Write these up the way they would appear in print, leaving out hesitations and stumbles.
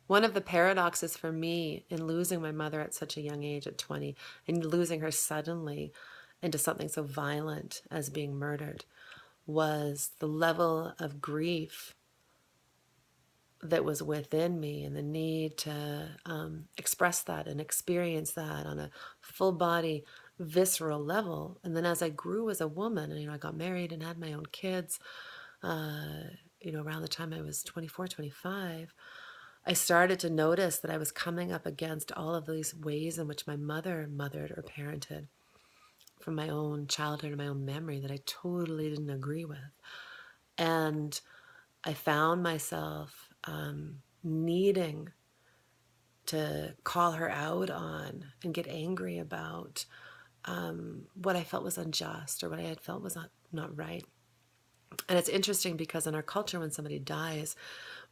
One of the paradoxes for me in losing my mother at such a young age, at 20, and losing her suddenly into something so violent as being murdered, was the level of grief that was within me and the need to express that and experience that on a full body, visceral level. And then as I grew as a woman, and I got married and had my own kids, uh, around the time I was 24, 25, I started to notice that I was coming up against all of these ways in which my mother mothered or parented from my own childhood and my own memory that I totally didn't agree with. And I found myself needing to call her out on and get angry about what I felt was unjust or what I had felt was not right. And it's interesting because in our culture, when somebody dies,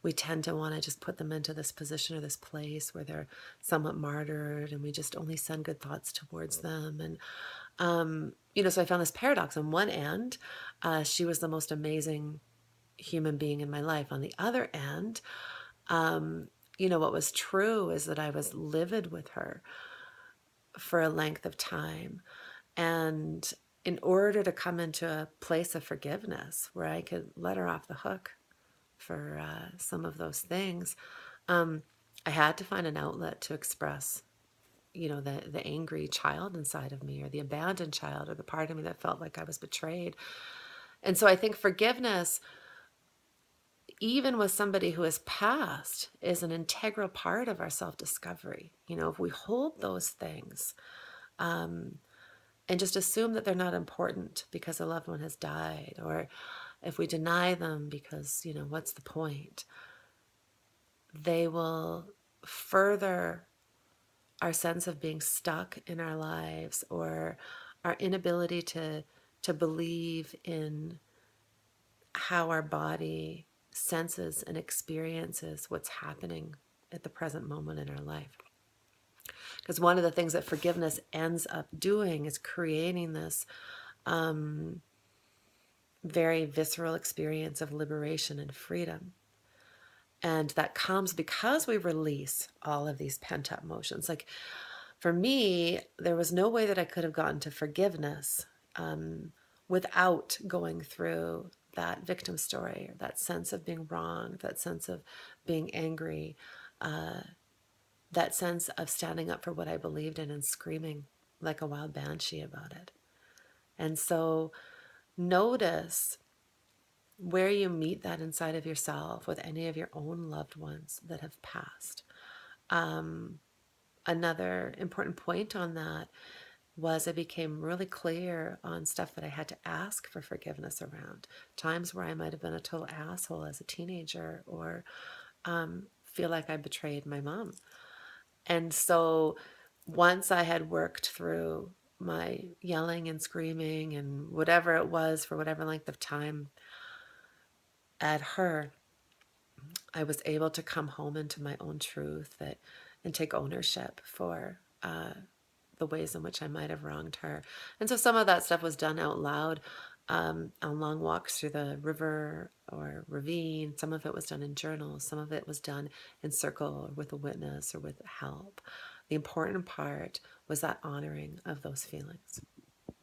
we tend to want to just put them into this position or this place where they're somewhat martyred, and we just only send good thoughts towards them. And, so I found this paradox. On one end, she was the most amazing human being in my life. On the other end, what was true is that I was livid with her for a length of time. And in order to come into a place of forgiveness where I could let her off the hook for some of those things, I had to find an outlet to express, the angry child inside of me, or the abandoned child, or the part of me that felt like I was betrayed. And so I think forgiveness, even with somebody who has passed, is an integral part of our self-discovery. If we hold those things, and just assume that they're not important because a loved one has died, or if we deny them because, what's the point? They will further our sense of being stuck in our lives, or our inability to believe in how our body senses and experiences what's happening at the present moment in our life. Because one of the things that forgiveness ends up doing is creating this very visceral experience of liberation and freedom. And that comes because we release all of these pent up emotions. Like for me, there was no way that I could have gotten to forgiveness without going through that victim story, or that sense of being wrong, that sense of being angry, that sense of standing up for what I believed in and screaming like a wild banshee about it. And so notice where you meet that inside of yourself with any of your own loved ones that have passed. Another important point on that was I became really clear on stuff that I had to ask for forgiveness around. Times where I might have been a total asshole as a teenager, or feel like I betrayed my mom. And so once I had worked through my yelling and screaming and whatever it was for whatever length of time at her, I was able to come home into my own truth and take ownership for the ways in which I might have wronged her. And so some of that stuff was done out loud on long walks through the river or ravine. Some of it was done in journals. Some of it was done in circle or with a witness or with help. The important part was that honoring of those feelings.